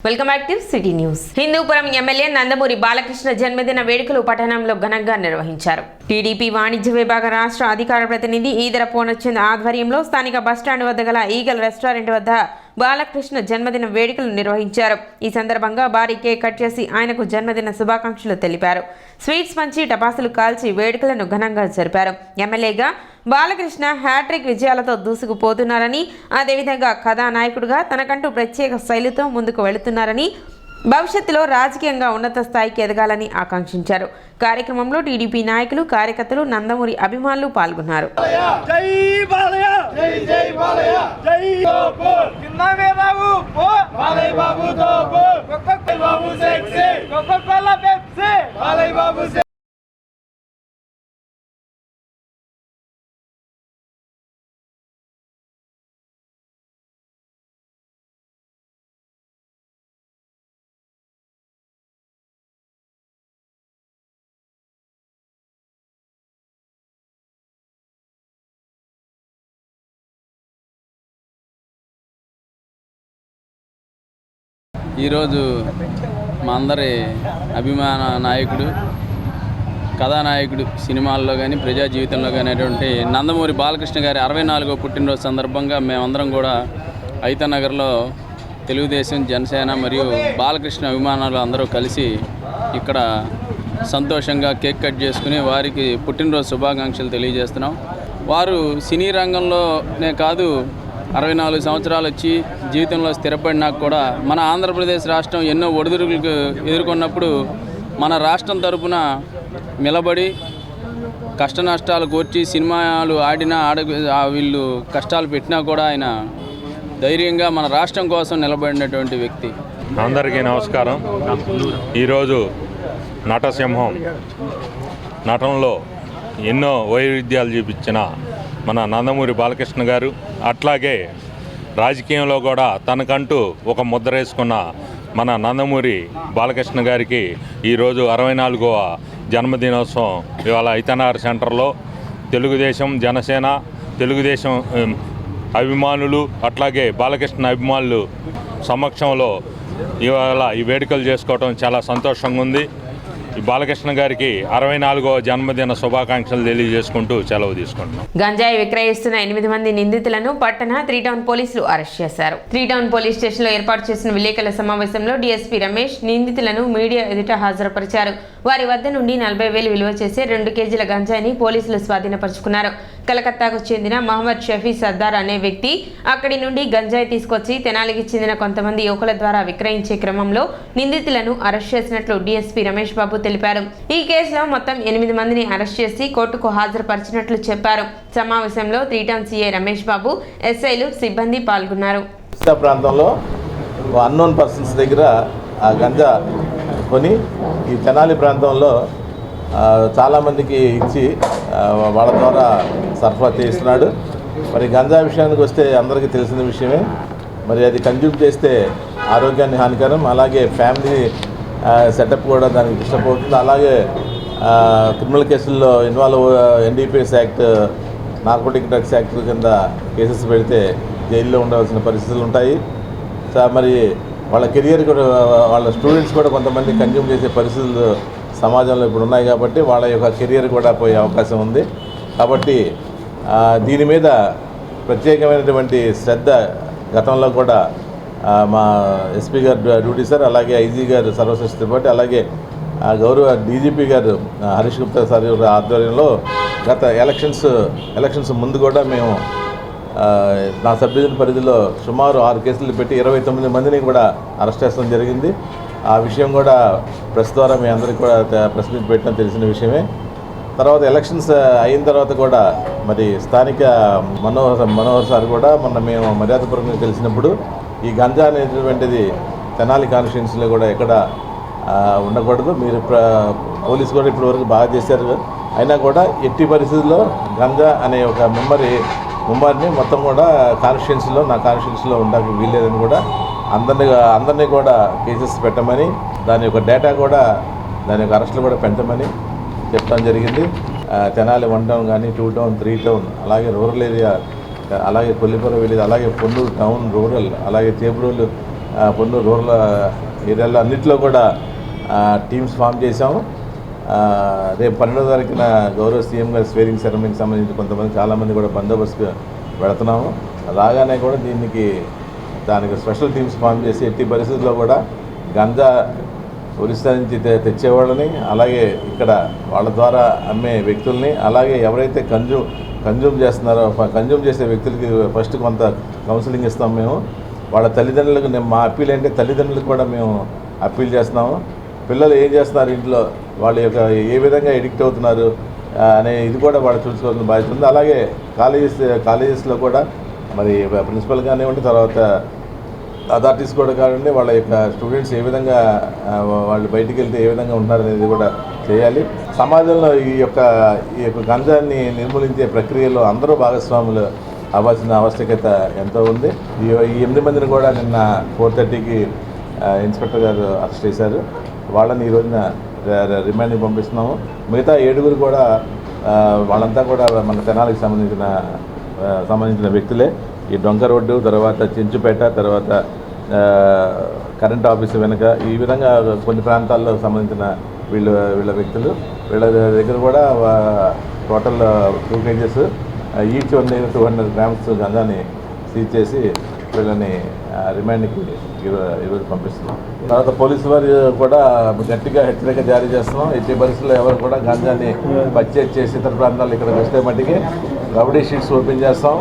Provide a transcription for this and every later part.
Welcome back to city news. Hindupur MLA Nandamuri Balakrishna జన్మదిన వేడుకలు పట్టణంలో ఘనంగా నిర్వహించారు. టీడీపీ వాణిజ్య విభాగ రాష్ట్ర అధికార ప్రతినిధి ఈదర పూర్ణచంద్ ఆధ్వర్యంలో స్థానిక బస్టాండ్ వద్ద గల ఈగల్ రెస్టారెంట్ వద్ద బాలకృష్ణ జన్మదిన వేడుకలు నిర్వహించారు. ఈ సందర్భంగా భారీ కేక్ కట్ చేసి ఆయనకు జన్మదిన శుభాకాంక్షలు తెలిపారు. స్వీట్స్ పంచి టపాసులు కాల్చి వేడుకలను ఘనంగా జరిపారు. ఎమ్మెల్యేగా బాలకృష్ణ హ్యాట్రిక్ విజయాలతో దూసుకుపోతున్నారని, అదేవిధంగా కథానాయకుడిగా తనకంటూ ప్రత్యేక శైలితో ముందుకు వెళుతున్నారని, భవిష్యత్తులో రాజకీయంగా ఉన్నత స్థాయికి ఎదగాలని ఆకాంక్షించారు. కార్యక్రమంలో టీడీపీ నాయకులు, కార్యకర్తలు, నందమూరి అభిమానులు పాల్గొన్నారు. ఈరోజు మా అందరి అభిమాన నాయకుడు, కథానాయకుడు, సినిమాల్లో కానీ ప్రజా జీవితంలో కానీ అటువంటి నందమూరి బాలకృష్ణ గారి 64వ పుట్టినరోజు సందర్భంగా మేమందరం కూడా ఐతనగర్లో తెలుగుదేశం, జనసేన మరియు బాలకృష్ణ అభిమానులు అందరూ కలిసి ఇక్కడ సంతోషంగా కేక్ కట్ చేసుకుని వారికి పుట్టినరోజు శుభాకాంక్షలు తెలియజేస్తున్నాం. వారు సినీ రంగంలోనే కాదు, 64 సంవత్సరాలు వచ్చి జీవితంలో స్థిరపడినాక కూడా మన ఆంధ్రప్రదేశ్ రాష్ట్రం ఎన్నో ఒడిదుడుకులకు ఎదుర్కొన్నప్పుడు మన రాష్ట్రం తరపున నిలబడి కష్ట నష్టాలు కోర్చి సినిమాలు ఆడినా వీళ్ళు కష్టాలు పెట్టినా కూడా ఆయన ధైర్యంగా మన రాష్ట్రం కోసం నిలబడినటువంటి వ్యక్తి. అందరికీ నమస్కారం. ఈరోజు నటసింహం నటనలో ఎన్నో వైవిధ్యాలు చూపించిన మన నందమూరి బాలకృష్ణ గారు, అట్లాగే రాజకీయంలో కూడా తనకంటూ ఒక ముద్ర వేసుకున్న మన నందమూరి బాలకృష్ణ గారికి ఈరోజు 64వ జన్మదినోత్సవం ఇవాళ ఐతనార్ సెంటర్లో తెలుగుదేశం, జనసేన, తెలుగుదేశం అభిమానులు అట్లాగే బాలకృష్ణ అభిమానులు సమక్షంలో ఇవాళ ఈ వేడుకలు చేసుకోవడం చాలా సంతోషంగా ఉంది. ఈ బాలకృష్ణ గారికి 64వ జన్మదిన శుభాకాంక్షలు తెలియజేసుకుంటూ సెలవు తీసుకుంటున్నాం. గంజాయి విక్రయిస్తున్న 8 మంది నిందితులను పట్టణ 3 టౌన్ పోలీసులు అరెస్ట్ చేశారు. 3 టౌన్ పోలీస్ స్టేషన్లో ఏర్పాటు చేసిన విలేకరుల సమావేశంలో డీఎస్పీ రమేష్ నిందితులను మీడియా ఎదుట హాజరుపరిచారు. వారి వద్ద నుండి 40,000 విలువ చేసే 2 కేజీల గంజాయిని పోలీసులు స్వాధీనపరుచుకున్నారు. కలకత్తాకు చెందిన మహమ్మద్ షఫీ సర్దార్ అనే వ్యక్తి అక్కడి నుండి గంజాయి తీసుకొచ్చి తెనాలికి చెందిన కొంతమంది యువకుల ద్వారా విక్రయించే క్రమంలో నిందితులను అరెస్ట్ చేసినట్లు డీఎస్పీ రమేష్ బాబు తెలిపారు. ఈ కేసులో మొత్తం 8 మందిని అరెస్ట్ చేసి కోర్టుకు హాజరుపరిచినట్లు చెప్పారు. సమావేశంలో 3 టౌన్ సీఐ రమేష్ బాబు, ఎస్ఐలు, సిబ్బంది పాల్గొన్నారు. ప్రాంతంలో అన్నోన్ పర్సన్స్ దగ్గర ఆ గంజా కొని ఈ తెనాలి ప్రాంతంలో చాలామందికి ఇచ్చి వాళ్ళ ద్వారా సరఫరా చేస్తున్నాడు. మరి గంజా విషయానికి వస్తే అందరికీ తెలిసిన విషయమే. మరి అది కన్జ్యూమ్ చేస్తే ఆరోగ్యాన్ని హానికరం, అలాగే ఫ్యామిలీ సెటప్ కూడా దానికి డిస్టర్బ్ అవుతుంది. అలాగే క్రిమినల్ కేసుల్లో involve NDPS act, narcotic drugs act కింద కేసెస్ పెడితే జైల్లో ఉండవలసిన పరిస్థితులు ఉంటాయి. మరి వాళ్ళ కెరియర్ కూడా, వాళ్ళ స్టూడెంట్స్ కూడా కొంతమంది కన్జ్యూమ్ చేసే పరిస్థితులు సమాజంలో ఇప్పుడు ఉన్నాయి. కాబట్టి వాళ్ళ యొక్క కెరియర్ కూడా పోయే అవకాశం ఉంది. కాబట్టి దీని మీద ప్రత్యేకమైనటువంటి శ్రద్ధ గతంలో కూడా మా ఎస్పీ గారు డ్యూటీ సార్, అలాగే ఐజీ గారు సర్వశ్రేష్ఠ త్రిపాఠి, అలాగే గౌరవ డీజీపీ గారు హరీష్ గుప్తా సార్ ఆధ్వర్యంలో గత ఎలక్షన్స్ ముందు కూడా మేము నా సబ్ డివిజన్ పరిధిలో సుమారు 6 కేసులు పెట్టి 29 మందిని కూడా అరెస్ట్ చేయడం జరిగింది. ఆ విషయం కూడా ప్రెస్ ద్వారా మీ అందరికీ కూడా ప్రెస్ మీట్ పెట్టడం తెలిసిన విషయమే. తర్వాత ఎలక్షన్స్ అయిన తర్వాత కూడా మరి స్థానిక మనోహర్ సార్ కూడా మొన్న మేము మర్యాదపూర్వకంగా తెలిసినప్పుడు ఈ గంజా అనేటువంటిది తెనాలి కాన్స్టిట్యున్సీలో కూడా ఎక్కడ ఉండకూడదు, మీరు పోలీసు కూడా ఇప్పటివరకు బాగా చేశారు, అయినా కూడా ఎట్టి పరిస్థితుల్లో గంజా అనే ఒక ముమ్మరిని మొత్తం కూడా కాన్స్టిట్యున్సీలో, నా కాన్స్టిట్యున్సీలో ఉండడానికి వీల్లేదని కూడా అందరినీ కూడా కేసెస్ పెట్టమని, దాని యొక్క డేటా కూడా, దాని యొక్క అరెస్టులు కూడా పెంచమని చెప్పడం జరిగింది. తెనాలి 1 టౌన్ కానీ 2 టౌన్ 3 టౌన్, అలాగే రూరల్ ఏరియా, అలాగే కొల్లిపురం విలేజ్, అలాగే పొన్నూరు టౌన్ రూరల్, అలాగే చేబ్రోలు పొన్నూరు రూరల్ ఏరియాలో అన్నింటిలో కూడా టీమ్స్ ఫామ్ చేసాము. రేపు 12వ తారీఖున గౌరవ సీఎం గారి స్వేరింగ్ సెరమనీకి సంబంధించి కొంతమంది చాలామంది కూడా బందోబస్తుగా పెడుతున్నాము. రాగానే కూడా దానికి స్పెషల్ టీమ్స్ ఫామ్ చేసి ఎట్టి పరిస్థితుల్లో కూడా గంజా ఒరిస్సా నుంచి తెచ్చేవాళ్ళని, అలాగే ఇక్కడ వాళ్ళ ద్వారా అమ్మే వ్యక్తుల్ని, అలాగే ఎవరైతే కన్జ్యూమ్ చేస్తున్నారో కన్జ్యూమ్ చేసే వ్యక్తులకి ఫస్ట్ కొంత కౌన్సిలింగ్ ఇస్తాం మేము. వాళ్ళ తల్లిదండ్రులకు మా అప్పీల్ అంటే తల్లిదండ్రులకు కూడా మేము అప్పీల్ చేస్తున్నాము. పిల్లలు ఏం చేస్తున్నారు ఇంట్లో, వాళ్ళ యొక్క ఏ విధంగా ఎడిక్ట్ అవుతున్నారు అనే ఇది కూడా వాళ్ళు చూసుకోవాల్సిన బాధ్యత ఉంది. అలాగే కాలేజెస్లో కూడా మరి ప్రిన్సిపల్ కానివ్వండి, తర్వాత అథారిటీస్ కూడా కానివ్వండి, వాళ్ళ యొక్క స్టూడెంట్స్ ఏ విధంగా వాళ్ళు బయటికి వెళ్తే ఏ విధంగా ఉంటారు అనేది కూడా చేయాలి. సమాజంలో ఈ యొక్క గంజాన్ని నిర్మూలించే ప్రక్రియలో అందరూ భాగస్వాములు అవ్వాల్సిన ఆవశ్యకత ఎంతో ఉంది. ఈ 8 మందిని కూడా నిన్న 4:30కి ఇన్స్పెక్టర్ గారు అరెస్ట్ చేశారు. వాళ్ళని ఈ రోజున రిమాండ్కి పంపిస్తున్నాము. మిగతా 7 కూడా వాళ్ళంతా కూడా మన తెనాలికి సంబంధించిన వ్యక్తులే. ఈ డొంక రోడ్డు, తర్వాత చెంచుపేట, తర్వాత కరెంట్ ఆఫీసు వెనుక, ఈ విధంగా కొన్ని ప్రాంతాల్లో సంబంధించిన వీళ్ళ వ్యక్తులు. వీళ్ళ దగ్గర కూడా టోటల్ 2 kgs ఈచ్ 200 grams గంజాని సీజ్ చేసి వీళ్ళని రిమాండ్కి ఈరోజు పంపిస్తున్నాం. తర్వాత పోలీసు వారు కూడా గట్టిగా హెచ్చరిక జారీ చేస్తున్నాం. ఎట్టి పరిస్థితుల్లో ఎవరు కూడా గంజాన్ని పర్చేజ్ చేసి ఇతర ప్రాంతాల్లో ఇక్కడ వస్తే మట్టికి రౌడీ షీట్స్ ఓపెన్ చేస్తాం.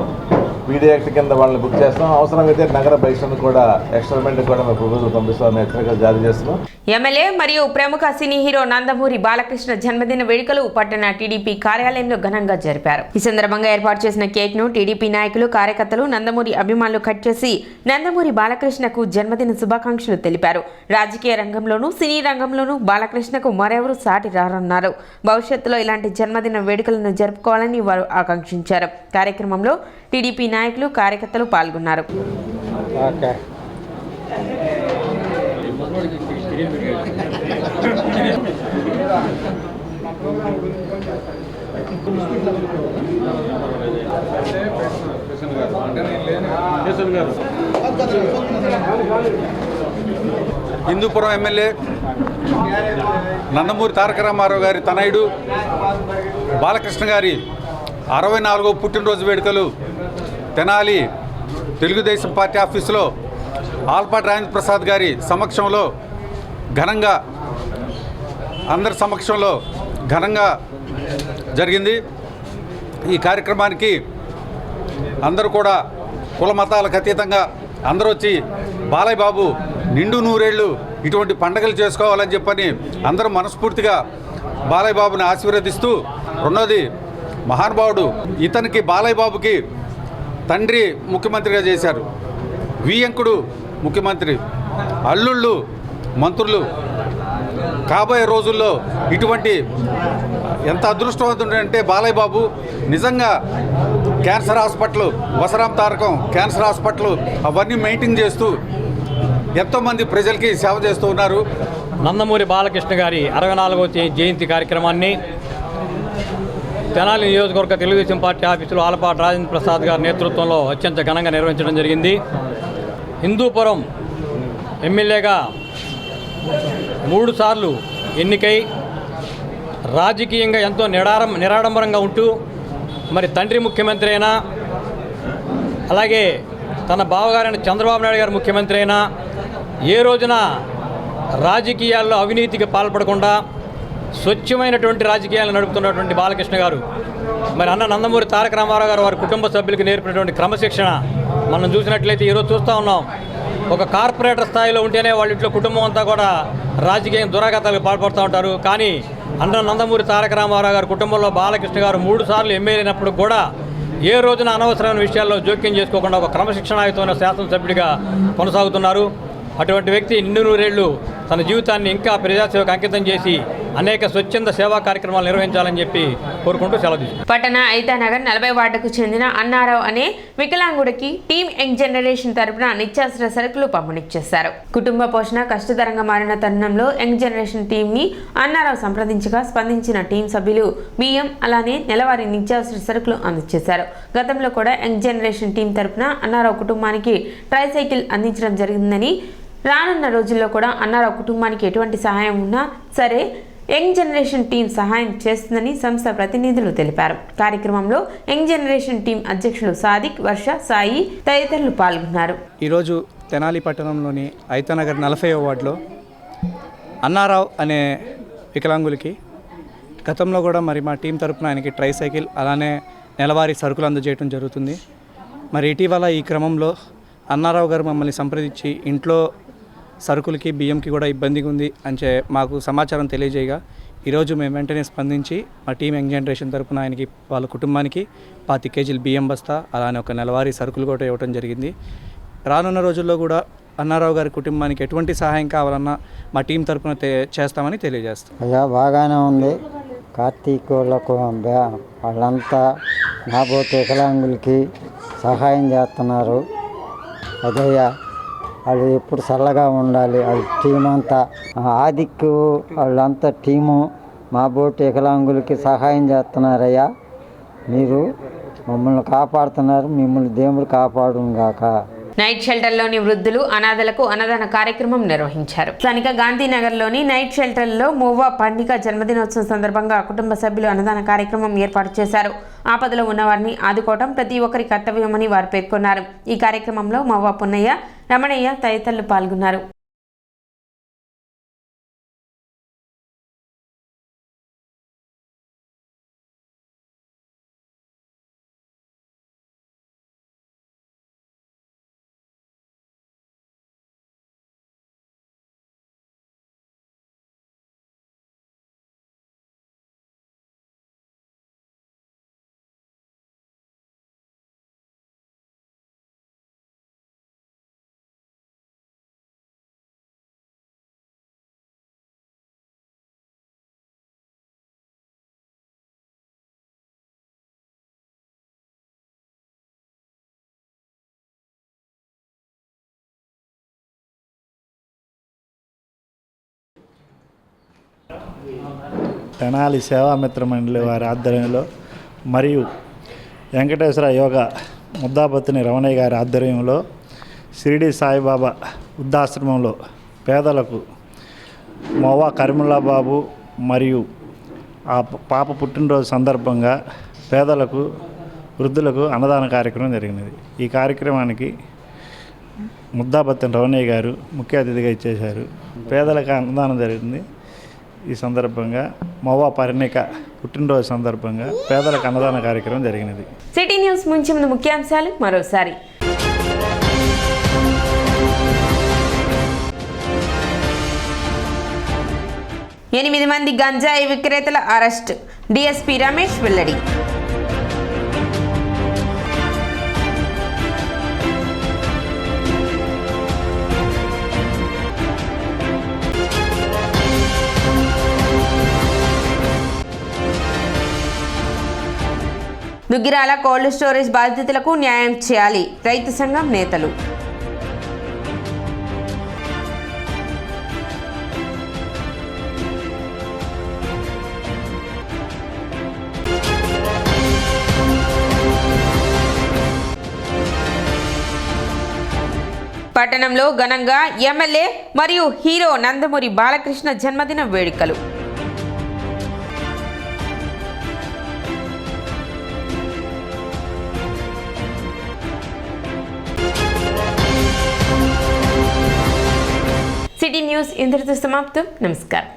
పీడీ యాక్ట్ కింద వాళ్ళని బుక్ చేస్తాం. అవసరమైతే నగర బహిష్కరణ కూడా ఎక్స్టర్మెంట్ కూడా మేము ప్రభుత్వం పంపిస్తామని హెచ్చరికలు జారీ చేస్తున్నాం. ఎమ్మెల్యే మరియు ప్రముఖ సినీ హీరో నందమూరి బాలకృష్ణ జన్మదిన వేడుకలు పట్టణ టీడీపీ కార్యాలయంలో ఘనంగా జరిపారు. ఈ సందర్భంగా ఏర్పాటు చేసిన కేక్ ను టీడీపీ నాయకులు, కార్యకర్తలు, నందమూరి అభిమానులు కట్ చేసి నందమూరి బాలకృష్ణకు జన్మదిన శుభాకాంక్షలు తెలిపారు. రాజకీయ రంగంలోనూ సినీ రంగంలోనూ బాలకృష్ణకు మరెవరూ సాటి రారన్నారు. భవిష్యత్తులో ఇలాంటి జన్మదిన వేడుకలను జరుపుకోవాలని వారు ఆకాంక్షించారు. కార్యక్రమంలో టీడీపీ నాయకులు, కార్యకర్తలు పాల్గొన్నారు. హిందూపురం ఎమ్మెల్యే నందమూరి తారక రామారావు గారి తనయుడు బాలకృష్ణ గారి 64వ పుట్టినరోజు వేడుకలు తెనాలి తెలుగుదేశం పార్టీ ఆఫీసులో ఆల్పాటి రాజేంద్ర ప్రసాద్ గారి సమక్షంలో ఘనంగా, అందరి సమక్షంలో ఘనంగా జరిగింది. ఈ కార్యక్రమానికి అందరూ కూడా కుల మతాలకు అతీతంగా అందరూ వచ్చి బాలయ్య బాబు నిండు 100 ఏళ్ళు ఇటువంటి పండుగలు చేసుకోవాలని చెప్పని అందరూ మనస్ఫూర్తిగా బాలయ్య బాబుని ఆశీర్వదిస్తూ, రెండోది మహానుభావుడు ఇతనికి బాలయ్య బాబుకి తండ్రి ముఖ్యమంత్రిగా చేశారు, వియంకుడు ముఖ్యమంత్రి, అల్లుళ్ళు మంత్రులు. కాబోయే రోజుల్లో ఇటువంటి ఎంత అదృష్టవంతుడంటే బాలయ్య బాబు నిజంగా క్యాన్సర్ హాస్పిటల్, వసరాం తారకం క్యాన్సర్ హాస్పిటల్ అవన్నీ మెయింటైన్ చేస్తూ ఎంతోమంది ప్రజలకి సేవ చేస్తూ ఉన్నారు. నందమూరి బాలకృష్ణ గారి 64వ జయంతి కార్యక్రమాన్ని తెనాలి నియోజకవర్గ తెలుగుదేశం పార్టీ ఆఫీసులో ఆలపాటి రాజేంద్ర ప్రసాద్ గారి నేతృత్వంలో అత్యంత ఘనంగా నిర్వహించడం జరిగింది. హిందూపురం ఎమ్మెల్యేగా 3 సార్లు ఎన్నికై రాజకీయంగా ఎంతో నిరాడంబరంగా ఉంటూ, మరి తండ్రి ముఖ్యమంత్రి అయినా, అలాగే తన బావగారైన చంద్రబాబు నాయుడు గారు ముఖ్యమంత్రి అయినా ఏ రోజున రాజకీయాల్లో అవినీతికి పాల్పడకుండా స్వచ్ఛమైనటువంటి రాజకీయాలను నడుపుతున్నటువంటి బాలకృష్ణ గారు, మరి అన్న నందమూరి తారక రామారావు గారు వారి కుటుంబ సభ్యులకు నేర్పినటువంటి క్రమశిక్షణ మనం చూసినట్లయితే ఈరోజు చూస్తూ ఉన్నాం. ఒక కార్పొరేటర్ స్థాయిలో ఉంటేనే వాళ్ళ ఇంట్లో కుటుంబం అంతా కూడా రాజకీయ దురాఘాతాలకు పాల్పడుతూ ఉంటారు. కానీ అన్న నందమూరి తారక రామారావు గారి కుటుంబంలో బాలకృష్ణ గారు 3 సార్లు ఎమ్మెల్యే అయినప్పుడు కూడా ఏ రోజున అనవసరమైన విషయాల్లో జోక్యం చేసుకోకుండా ఒక క్రమశిక్షణాయుతమైన శాసనసభ్యుడిగా కొనసాగుతున్నారు. అటువంటి వ్యక్తి నిండు 100 ఏళ్ళు తన జీవితాన్ని ఇంకా ప్రజాసేవకు అంకితం చేసి అనేక స్వచ్ఛంద సేవా కార్యక్రమాలు నిర్వహించాలని చెప్పి కోరుకుంటూ సెలవు తీసుకుంటారు. పట్టణ ఐతానగర్ 40 వార్డుకు చెందిన అన్నారావు అనే వికలాంగుడికి టీమ్ యంగ్ జనరేషన్ తరపున నిత్యావసర సరుకులు పంపిణీ చేశారు. కుటుంబ పోషణ కష్టతరంగా మారిన తరుణంలో యంగ్ జనరేషన్ టీమ్ ని అన్నారావు సంప్రదించగా స్పందించిన టీం సభ్యులు బియ్యం, అలానే నెలవారీ నిత్యావసర సరుకులు అందజేశారు. గతంలో కూడా యంగ్ జనరేషన్ టీం తరపున అన్నారావు కుటుంబానికి ట్రైసైకిల్ అందించడం జరిగిందని రానున్న రోజుల్లో కూడా అన్నారావు కుటుంబానికి ఎటువంటి సహాయం ఉన్నా సరే యంగ్ జనరేషన్ టీం సహాయం చేస్తుందని సంస్థ ప్రతినిధులు తెలిపారు. కార్యక్రమంలో యంగ్ జనరేషన్ టీం అధ్యక్షులు సాదిక్, వర్ష, సాయి తదితరులు పాల్గొన్నారు. ఈరోజు తెనాలి పట్టణంలోని ఐతానగర్ 40వ వార్డులో అన్నారావు అనే వికలాంగులకి గతంలో కూడా మరి మా టీం తరపున ఆయనకి ట్రైసైకిల్ అలానే నెలవారీ సరుకులు అందజేయడం జరుగుతుంది. మరి ఇటీవల ఈ క్రమంలో అన్నారావు గారు మమ్మల్ని సంప్రదించి ఇంట్లో సరుకులకి బియ్యంకి కూడా ఇబ్బందిగా ఉంది అని మాకు సమాచారం తెలియజేయగా ఈరోజు మేము వెంటనే స్పందించి మా టీం యంగ్ జనరేషన్ తరపున ఆయనకి వాళ్ళ కుటుంబానికి 25 కేజీలు బియ్యం బస్తా అలానే ఒక నెలవారీ సరుకులు కూడా ఇవ్వడం జరిగింది. రానున్న రోజుల్లో కూడా అన్నారావు గారి కుటుంబానికి ఎటువంటి సహాయం కావాలన్నా మా టీం తరపున చేస్తామని తెలియజేస్తాం. అయ్యా బాగానే ఉంది. కార్తీక్ వాళ్ళకు వాళ్ళంతా నాబోతే వికలాంగులకి సహాయం చేస్తున్నారు. అదయ్యా వాళ్ళు ఎప్పుడు చల్లగా ఉండాలి. వాళ్ళ టీం అంతా ఆదిక్కు వాళ్ళంతా టీము మా బోటి వికలాంగులకి సహాయం చేస్తున్నారయ్యా. మీరు మమ్మల్ని కాపాడుతున్నారు. మిమ్మల్ని దేవుడు కాపాడుగాక. నైట్ షెల్టర్లోని వృద్ధులు అనాథలకు అన్నదాన కార్యక్రమం నిర్వహించారు. స్థానిక గాంధీనగర్లోని నైట్ షెల్టర్లో మోవా పండిక జన్మదినోత్సవం సందర్భంగా కుటుంబ సభ్యులు అన్నదాన కార్యక్రమం ఏర్పాటు చేశారు. ఆపదలో ఉన్నవారిని ఆదుకోవడం ప్రతి ఒక్కరి కర్తవ్యమని వారు పేర్కొన్నారు. ఈ కార్యక్రమంలో మోవా పున్నయ్య, రమణయ్య తదితరులు పాల్గొన్నారు. తెనాలి సేవామిత్ర మండలి వారి ఆధ్వర్యంలో మరియు వెంకటేశ్వర యోగ ముద్దాపత్తిని రమణయ్య గారి ఆధ్వర్యంలో షిరిడి సాయిబాబా వృద్ధాశ్రమంలో పేదలకు మోవా కరిముల్లాబాబు మరియు ఆ పాప పుట్టినరోజు సందర్భంగా పేదలకు వృద్ధులకు అన్నదాన కార్యక్రమం జరిగినది. ఈ కార్యక్రమానికి ముద్దాపత్తిని రమణయ్య గారు ముఖ్య అతిథిగా ఇచ్చేశారు. పేదలకు అన్నదానం జరిగింది. ఈ సందర్భంగా మోవా పరిణిక పుట్టినరోజు సందర్భంగా పేదలకు అన్నదాన కార్యక్రమం జరిగినది. సిటీ న్యూస్ ముంచి ముందు ముఖ్యాంశాలు మరోసారి. 8 మంది గంజాయి విక్రేతల అరెస్ట్, డీఎస్పీ రమేష్ వెల్లడి. దుగ్గిరాల కోల్డ్ స్టోరేజ్ బాధితులకు న్యాయం చేయాలి, రైతు సంఘం నేతలు. పట్టణంలో ఘనంగా ఎమ్మెల్యే మరియు హీరో నందమూరి బాలకృష్ణ జన్మదిన వేడుకలు. సిటీ న్యూస్ ఇంతటితో సమాప్తం. నమస్కారం.